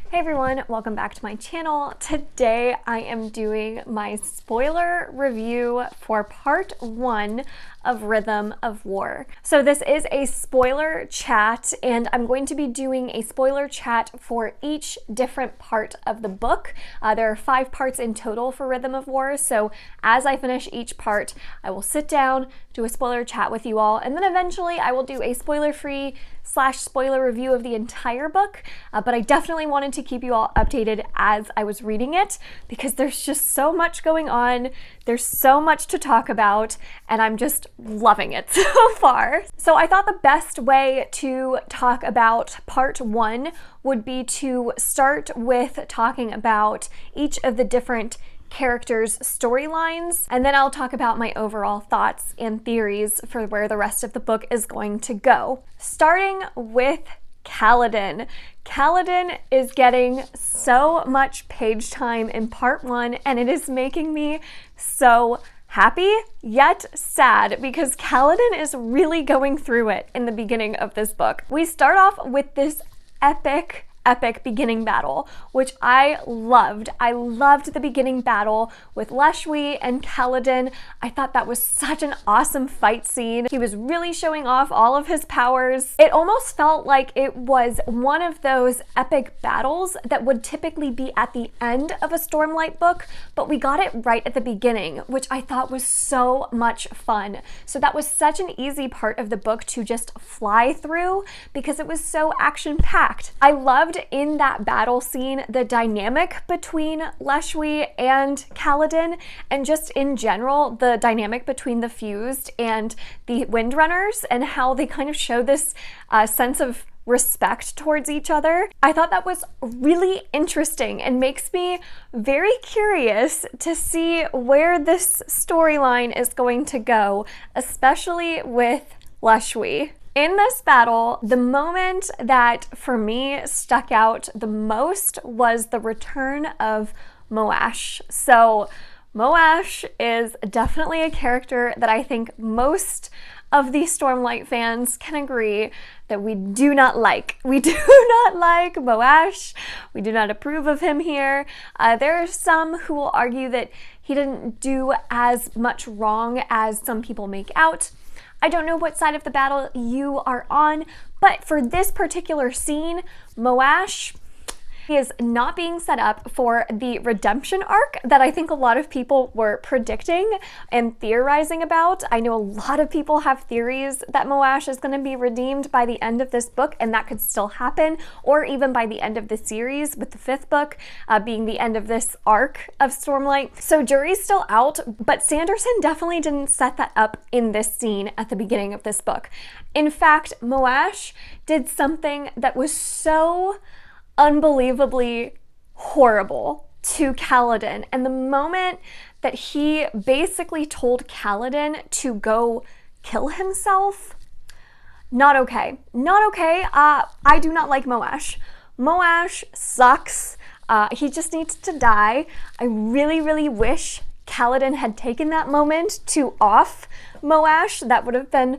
Hey everyone, welcome back to my channel. Today I am doing my spoiler review for part 1 of Rhythm of War. So this is a spoiler chat, and I'm going to be doing a spoiler chat for each different part of the book. There are 5 parts in total for Rhythm of War, so as I finish each part, I will sit down, do a spoiler chat with you all, and then eventually I will do a spoiler-free / spoiler review of the entire book, but I definitely wanted to keep you all updated as I was reading it because there's just so much going on, there's so much to talk about, and I'm just loving it so far. So I thought the best way to talk about part 1 would be to start with talking about each of the different characters' storylines, and then I'll talk about my overall thoughts and theories for where the rest of the book is going to go. Starting with Kaladin. Kaladin is getting so much page time in part 1, and it is making me so happy yet sad because Kaladin is really going through it in the beginning of this book. We start off with this epic beginning battle, which I loved. I loved the beginning battle with Leshwi and Kaladin. I thought that was such an awesome fight scene. He was really showing off all of his powers. It almost felt like it was one of those epic battles that would typically be at the end of a Stormlight book, but we got it right at the beginning, which I thought was so much fun. So that was such an easy part of the book to just fly through because it was so action-packed. I loved in that battle scene the dynamic between Leshwi and Kaladin, and just in general the dynamic between the Fused and the Windrunners and how they kind of show this sense of respect towards each other. I thought that was really interesting and makes me very curious to see where this storyline is going to go, especially with Leshwi. In this battle, the moment that for me stuck out the most was the return of Moash. So Moash is definitely a character that I think most of the Stormlight fans can agree that we do not like. We do not like Moash. We do not approve of him here. There are some who will argue that he didn't do as much wrong as some people make out. I don't know what side of the battle you are on, but for this particular scene, Moash, he is not being set up for the redemption arc that I think a lot of people were predicting and theorizing about. I know a lot of people have theories that Moash is going to be redeemed by the end of this book, and that could still happen, or even by the end of the series, with the 5th book being the end of this arc of Stormlight. So jury's still out, but Sanderson definitely didn't set that up in this scene at the beginning of this book. In fact, Moash did something that was so unbelievably horrible to Kaladin, and the moment that he basically told Kaladin to go kill himself, not okay. Not okay. I do not like Moash. Moash sucks. He just needs to die. I really wish Kaladin had taken that moment to off Moash. That would have been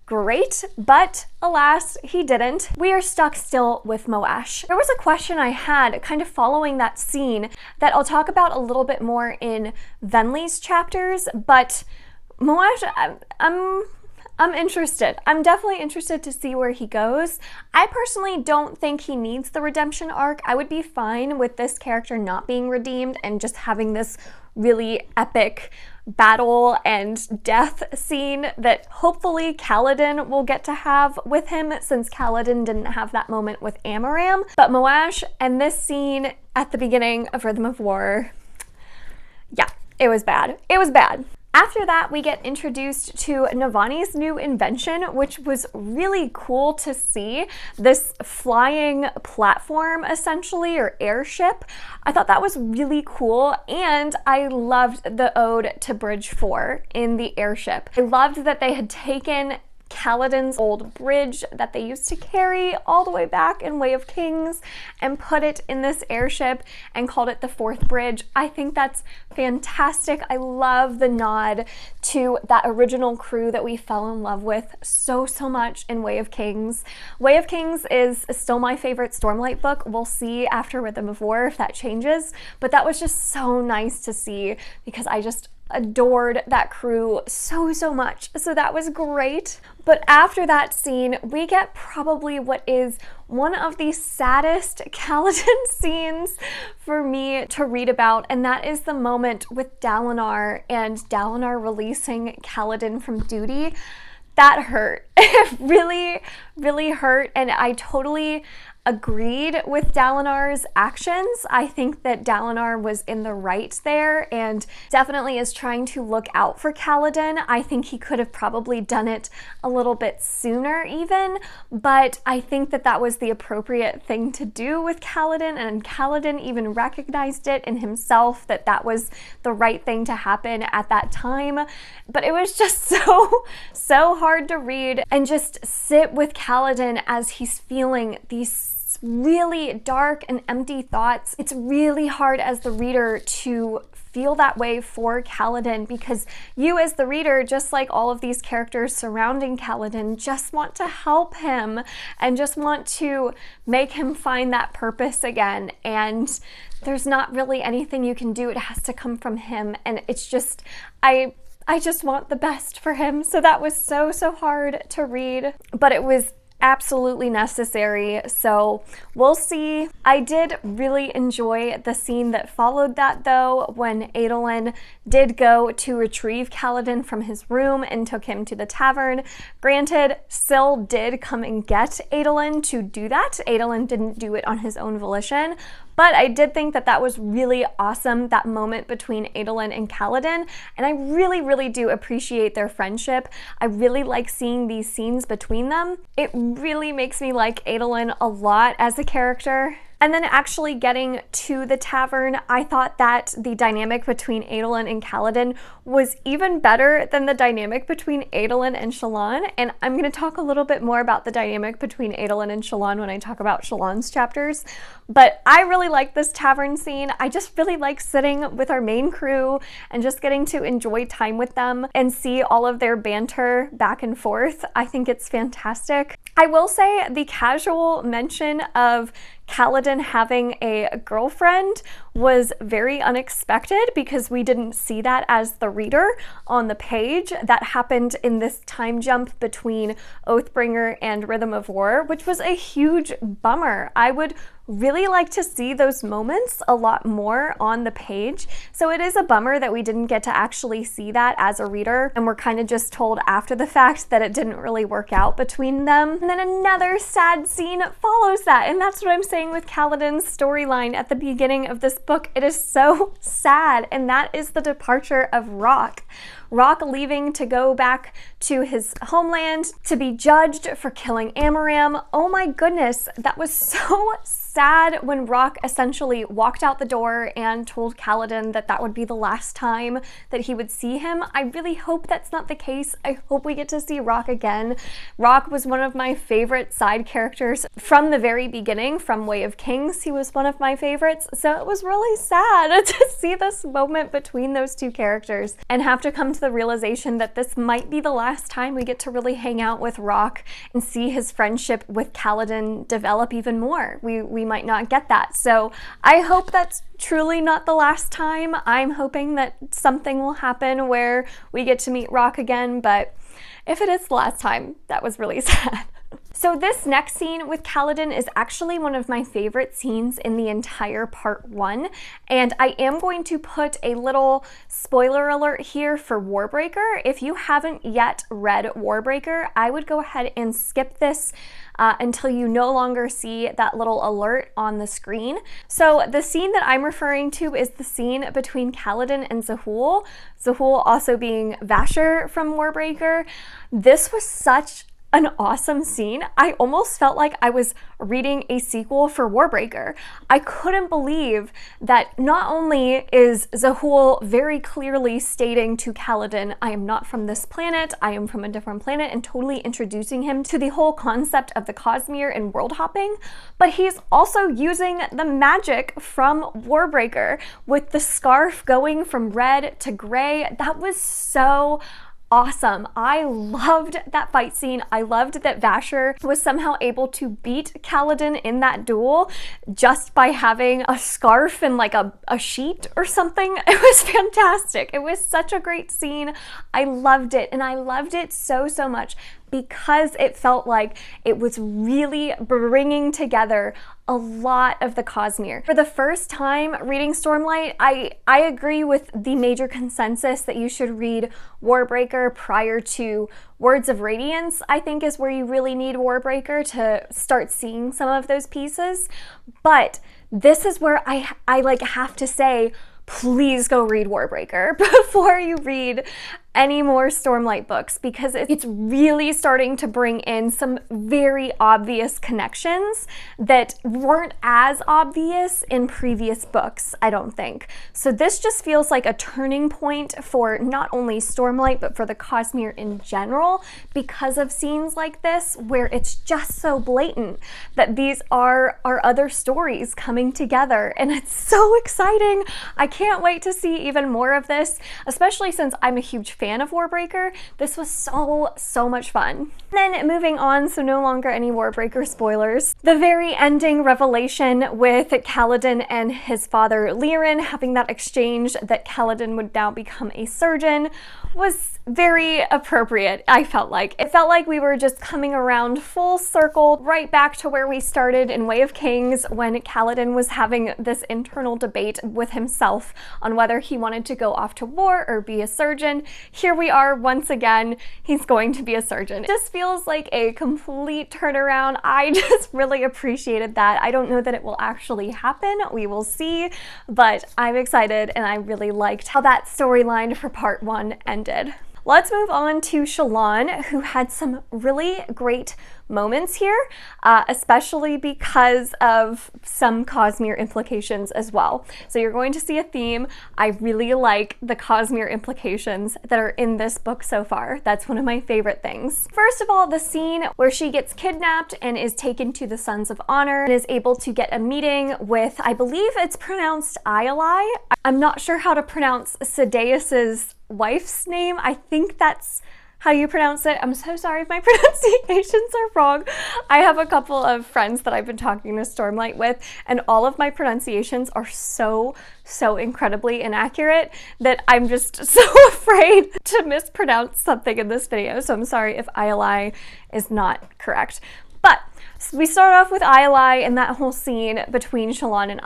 great, but alas, he didn't. We are stuck still with Moash. There was a question I had kind of following that scene that I'll talk about a little bit more in Venli's chapters, but Moash, I'm interested. I'm definitely interested to see where he goes. I personally don't think he needs the redemption arc. I would be fine with this character not being redeemed and just having this really epic battle and death scene that hopefully Kaladin will get to have with him, since Kaladin didn't have that moment with Amaram. But Moash and this scene at the beginning of Rhythm of War, yeah, it was bad. It was bad. After that, we get introduced to Nivani's new invention, which was really cool to see. This flying platform, essentially, or airship. I thought that was really cool, and I loved the ode to Bridge 4 in the airship. I loved that they had taken Kaladin's old bridge that they used to carry all the way back in Way of Kings and put it in this airship and called it the Fourth Bridge. I think that's fantastic. I love the nod to that original crew that we fell in love with so much in Way of Kings. Way of Kings is still my favorite Stormlight book. We'll see after Rhythm of War if that changes, but that was just so nice to see because I just adored that crew so much. So that was great. But after that scene, we get probably what is one of the saddest Kaladin scenes for me to read about, and that is the moment with Dalinar and Dalinar releasing Kaladin from duty. That hurt. It really hurt, and I totally agreed with Dalinar's actions. I think that Dalinar was in the right there and definitely is trying to look out for Kaladin. I think he could have probably done it a little bit sooner even, but I think that that was the appropriate thing to do with Kaladin, and Kaladin even recognized it in himself that that was the right thing to happen at that time. But it was just so hard to read and just sit with Kaladin as he's feeling these really dark and empty thoughts. It's really hard as the reader to feel that way for Kaladin because you as the reader, just like all of these characters surrounding Kaladin, just want to help him and just want to make him find that purpose again. And there's not really anything you can do. It has to come from him. And it's just, I just want the best for him. So that was so hard to read, but it was absolutely necessary. So we'll see. I did really enjoy the scene that followed that though, when Adolin did go to retrieve Kaladin from his room and took him to the tavern. Granted, Syl did come and get Adolin to do that. Adolin didn't do it on his own volition, but I did think that that was really awesome, that moment between Adolin and Kaladin, and I really do appreciate their friendship. I really like seeing these scenes between them. It really makes me like Adolin a lot as a character. And then actually getting to the tavern, I thought that the dynamic between Adolin and Kaladin was even better than the dynamic between Adolin and Shalon. And I'm going to talk a little bit more about the dynamic between Adolin and Shalon when I talk about Shalon's chapters. But I really like this tavern scene. I just really like sitting with our main crew and just getting to enjoy time with them and see all of their banter back and forth. I think it's fantastic. I will say the casual mention of Kaladin having a girlfriend was very unexpected because we didn't see that as the reader on the page. That happened in this time jump between Oathbringer and Rhythm of War, which was a huge bummer. I would really like to see those moments a lot more on the page. So it is a bummer that we didn't get to actually see that as a reader, and we're kind of just told after the fact that it didn't really work out between them. And then another sad scene follows that, and that's what I'm saying with Kaladin's storyline at the beginning of this book. It is so sad, and that is the departure of Rock. Rock leaving to go back to his homeland to be judged for killing Amaram. Oh my goodness, that was so sad when Rock essentially walked out the door and told Kaladin that that would be the last time that he would see him. I really hope that's not the case. I hope we get to see Rock again. Rock was one of my favorite side characters from the very beginning, from Way of Kings. He was one of my favorites, so it was really sad to see this moment between those two characters and have to come to the realization that this might be the last time we get to really hang out with Rock and see his friendship with Kaladin develop even more. We might not get that. So I hope that's truly not the last time. I'm hoping that something will happen where we get to meet Rock again, but if it is the last time, that was really sad. So this next scene with Kaladin is actually one of my favorite scenes in the entire part 1, and I am going to put a little spoiler alert here for Warbreaker. If you haven't yet read Warbreaker, I would go ahead and skip this until you no longer see that little alert on the screen. So the scene that I'm referring to is the scene between Kaladin and Zahul. Zahul also being Vasher from Warbreaker. This was such an awesome scene. I almost felt like I was reading a sequel for Warbreaker. I couldn't believe that not only is Zahul very clearly stating to Kaladin, I am not from this planet, I am from a different planet, and totally introducing him to the whole concept of the Cosmere and world hopping, but he's also using the magic from Warbreaker with the scarf going from red to gray. That was so awesome. I loved that fight scene. I loved that Vasher was somehow able to beat Kaladin in that duel just by having a scarf and like a sheet or something. It was fantastic. It was such a great scene. I loved it, and I loved it so much because it felt like it was really bringing together a lot of the Cosmere. For the first time reading Stormlight, I agree with the major consensus that you should read Warbreaker prior to Words of Radiance. I think is where you really need Warbreaker to start seeing some of those pieces. But this is where I like have to say, please go read Warbreaker before you read any more Stormlight books, because it's really starting to bring in some very obvious connections that weren't as obvious in previous books, I don't think. So this just feels like a turning point for not only Stormlight, but for the Cosmere in general, because of scenes like this where it's just so blatant that these are our other stories coming together, and it's so exciting. I can't wait to see even more of this, especially since I'm a huge fan of Warbreaker. This was so much fun. Then moving on, so no longer any Warbreaker spoilers. The very ending revelation with Kaladin and his father Lirin having that exchange that Kaladin would now become a surgeon was very appropriate, I felt like. It felt like we were just coming around full circle, right back to where we started in Way of Kings when Kaladin was having this internal debate with himself on whether he wanted to go off to war or be a surgeon. Here we are once again, he's going to be a surgeon. It just feels like a complete turnaround. I just really appreciated that. I don't know that it will actually happen, we will see, but I'm excited and I really liked how that storyline for part 1 ended. Let's move on to Shalon, who had some really great moments here, especially because of some Cosmere implications as well. So you're going to see a theme. I really like the Cosmere implications that are in this book so far. That's one of my favorite things. First of all, the scene where she gets kidnapped and is taken to the Sons of Honor and is able to get a meeting with, I believe it's pronounced Ialai. I'm not sure how to pronounce Sadeas's wife's name. I think that's how you pronounce it. I'm so sorry if my pronunciations are wrong. I have a couple of friends that I've been talking to Stormlight with, and all of my pronunciations are so incredibly inaccurate that I'm just so afraid to mispronounce something in this video. So I'm sorry if Ialai is not correct. But we start off with Ialai and that whole scene between Shalon and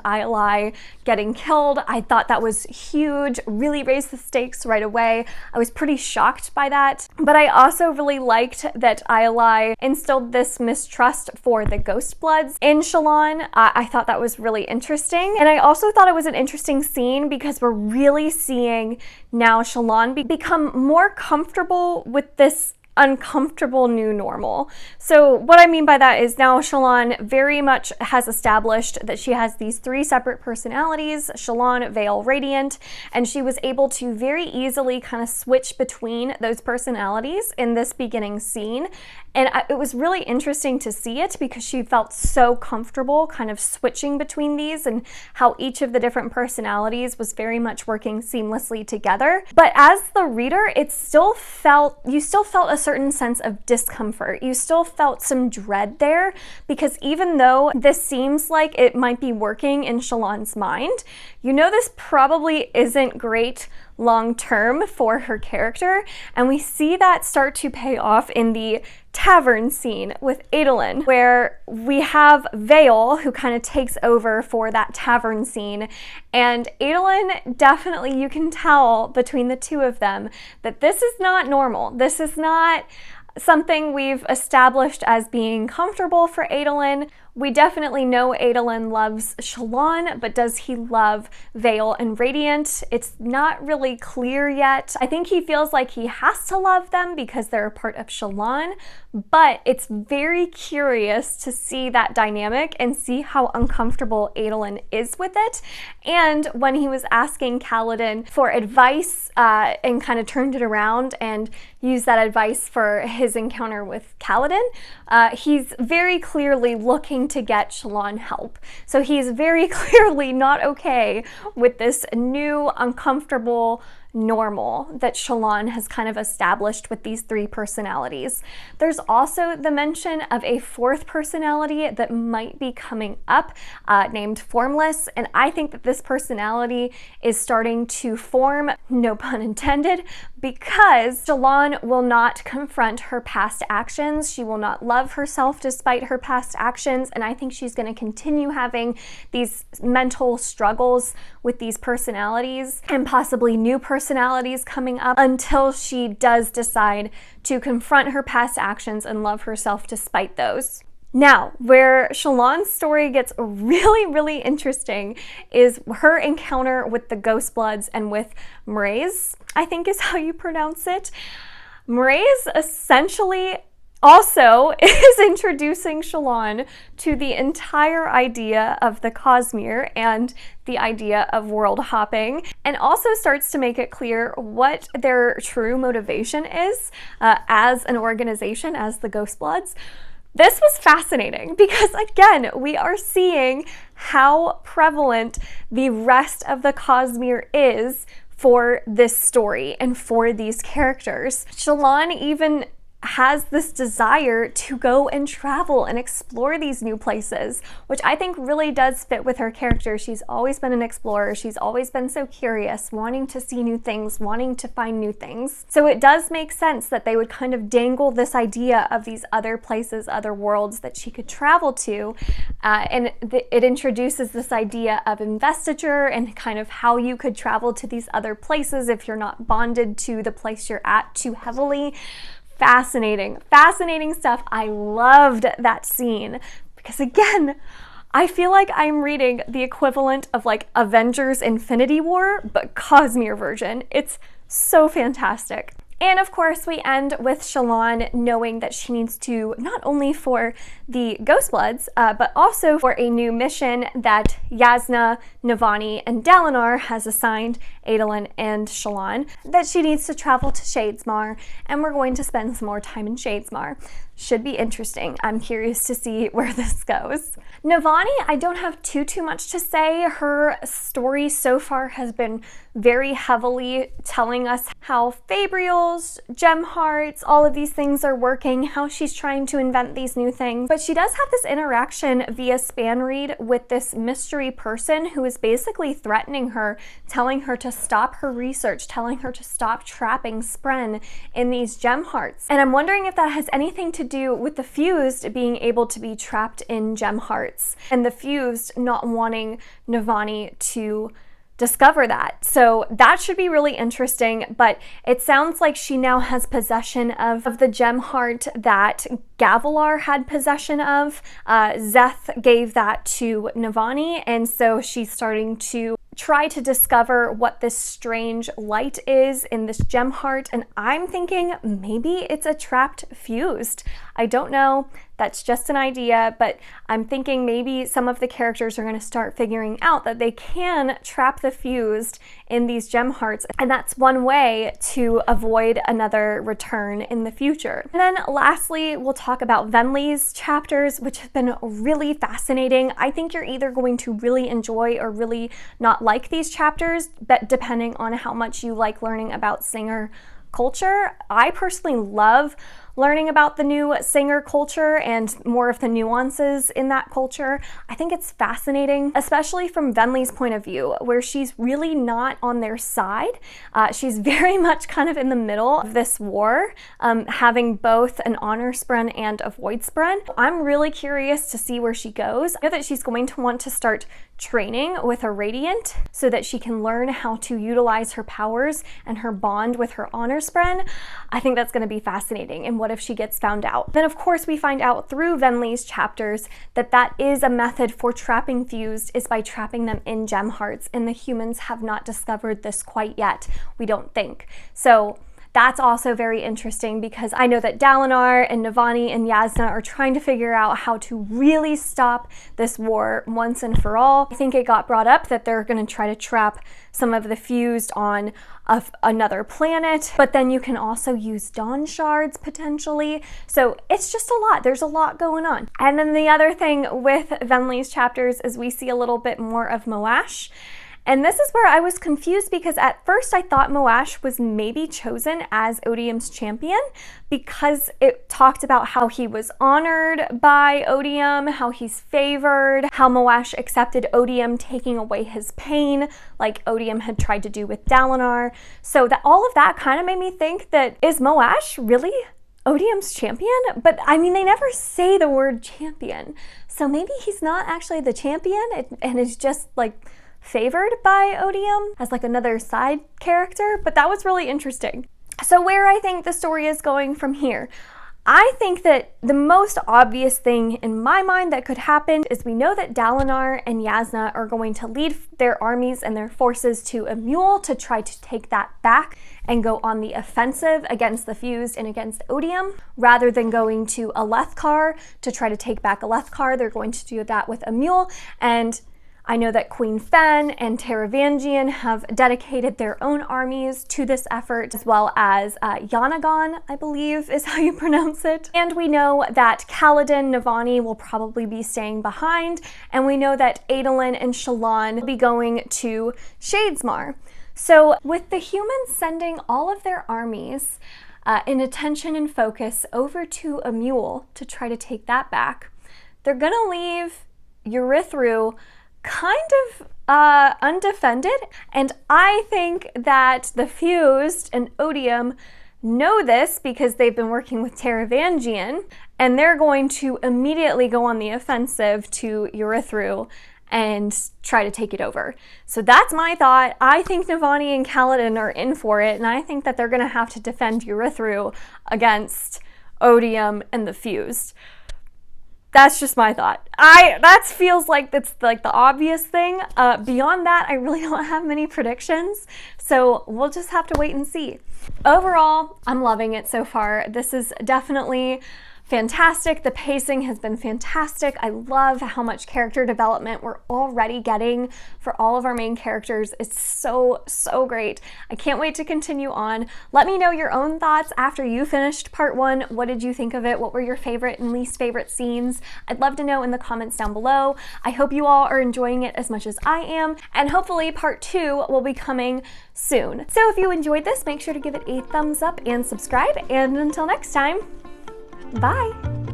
Ialai getting killed. I thought that was huge, really raised the stakes right away. I was pretty shocked by that. But I also really liked that Ialai instilled this mistrust for the Ghost Bloods in Shalon. I thought that was really interesting. And I also thought it was an interesting scene because we're really seeing now Shalon become more comfortable with this uncomfortable new normal. So what I mean by that is now Shalon very much has established that she has these 3 separate personalities, Shalon, Veil, Radiant, and she was able to very easily kind of switch between those personalities in this beginning scene. And it was really interesting to see it because she felt so comfortable kind of switching between these and how each of the different personalities was very much working seamlessly together. But as the reader, you still felt a certain sense of discomfort. You still felt some dread there because even though this seems like it might be working in Shalon's mind, you know this probably isn't great long-term for her character, and we see that start to pay off in the tavern scene with Adolin, where we have Veil who kind of takes over for that tavern scene, and Adolin definitely, you can tell between the two of them that this is not normal. This is not something we've established as being comfortable for Adolin. We definitely know Adolin loves Shalon, but does he love Vale and Radiant? It's not really clear yet. I think he feels like he has to love them because they're a part of Shalon, but it's very curious to see that dynamic and see how uncomfortable Adolin is with it. And when he was asking Kaladin for advice and kind of turned it around and used that advice for his encounter with Kaladin, he's very clearly looking to get Shalon help. So he's very clearly not okay with this new uncomfortable normal that Shalon has kind of established with these three personalities. There's also the mention of a fourth personality that might be coming up named Formless, and I think that this personality is starting to form, no pun intended, because Shalon will not confront her past actions. She will not love herself despite her past actions, and I think she's going to continue having these mental struggles with these personalities and possibly new personalities coming up until she does decide to confront her past actions and love herself despite those. Now, where Shalon's story gets really interesting is her encounter with the Ghostbloods and with Mraize, I think is how you pronounce it. Mraize essentially also is introducing Shalon to the entire idea of the Cosmere and the idea of world hopping, and also starts to make it clear what their true motivation is as an organization, as the Ghostbloods. This was fascinating because, again, we are seeing how prevalent the rest of the Cosmere is for this story and for these characters. Shalon even has this desire to go and travel and explore these new places, which I think really does fit with her character. She's always been an explorer. She's always been so curious, wanting to see new things, wanting to find new things. So it does make sense that they would kind of dangle this idea of these other places, other worlds that she could travel to. It introduces this idea of investiture and kind of how you could travel to these other places if you're not bonded to the place you're at too heavily. Fascinating stuff. I loved that scene because, again, I feel like I'm reading the equivalent of like Avengers Infinity War, but Cosmere version. It's so fantastic. And of course, we end with Shalon knowing that she needs to, not only for the Ghostbloods, but also for a new mission that Yasna, Nivani, and Dalinar has assigned Adolin and Shalon, that she needs to travel to Shadesmar, and we're going to spend some more time in Shadesmar. Should be interesting. I'm curious to see where this goes. Nivani, I don't have too much to say. Her story so far has been very heavily telling us how Fabrials, gem hearts, all of these things are working, how she's trying to invent these new things. But she does have this interaction via span read with this mystery person who is basically threatening her, telling her to stop her research, telling her to stop trapping Spren in these gem hearts. And I'm wondering if that has anything to do with the Fused being able to be trapped in gem hearts and the Fused not wanting Nivani to discover that. So that should be really interesting, but it sounds like she now has possession of the gem heart that Gavilar had possession of. Szeth gave that to Nivani, and so she's starting to try to discover what this strange light is in this gem heart, and I'm thinking maybe it's a trapped Fused. I don't know. That's just an idea, but I'm thinking maybe some of the characters are going to start figuring out that they can trap the Fused in these gem hearts, and that's one way to avoid another return in the future. And then lastly, we'll talk about Venli's chapters, which have been really fascinating. I think you're either going to really enjoy or really not like these chapters, but depending on how much you like learning about Singer culture. I personally love learning about the new Singer culture and more of the nuances in that culture. I think it's fascinating, especially from Venli's point of view, where she's really not on their side. She's very much kind of in the middle of this war, having both an honor Spren and a void Spren. I'm really curious to see where she goes. I know that she's going to want to start training with a Radiant so that she can learn how to utilize her powers and her bond with her honor spren. I think that's going to be fascinating. And what if she gets found out? Then of course we find out through Venli's chapters that that is a method for trapping fused, is by trapping them in gem hearts, and the humans have not discovered this quite yet, we don't think. So that's also very interesting, because I know that Dalinar and Nivani and Jasnah are trying to figure out how to really stop this war once and for all. I think it got brought up that they're going to try to trap some of the fused on another planet, but then you can also use dawn shards potentially. So it's just a lot. There's a lot going on. And then the other thing with Venli's chapters is we see a little bit more of Moash. And this is where I was confused, because at first I thought Moash was maybe chosen as Odium's champion, because it talked about how he was honored by Odium, how he's favored, how Moash accepted Odium taking away his pain, like Odium had tried to do with Dalinar. So that all of that kind of made me think that, is Moash really Odium's champion? But I mean, they never say the word champion. So maybe he's not actually the champion and is just like favored by Odium as like another side character, but that was really interesting. So where I think the story is going from here, I think that the most obvious thing in my mind that could happen is we know that Dalinar and Jasnah are going to lead their armies and their forces to Emule to try to take that back and go on the offensive against the fused and against Odium, rather than going to Alethkar to try to take back Alethkar. They're going to do that with Emule, and I know that Queen Fen and Taravangian have dedicated their own armies to this effort, as well as Yanagon, I believe is how you pronounce it. And we know that Kaladin, Nivani will probably be staying behind, and we know that Adolin and Shalon will be going to Shadesmar. So with the humans sending all of their armies in attention and focus over to Emule to try to take that back, they're gonna leave Urithru kind of undefended, and I think that the fused and Odium know this because they've been working with Taravangian, and they're going to immediately go on the offensive to Urithru and try to take it over. So that's my thought. I think Nivani and Kaladin are in for it, and I think that they're going to have to defend Urithru against Odium and the fused. That's just my thought. That feels like that's like the obvious thing. Beyond that, I really don't have many predictions, so we'll just have to wait and see. Overall, I'm loving it so far. This is definitely fantastic. The pacing has been fantastic. I love how much character development we're already getting for all of our main characters. It's so great. I can't wait to continue on. Let me know your own thoughts after you finished part 1. What did you think of it? What were your favorite and least favorite scenes? I'd love to know in the comments down below. I hope you all are enjoying it as much as I am, and hopefully part 2 will be coming soon. So if you enjoyed this, make sure to give it a thumbs up and subscribe, and until next time, bye!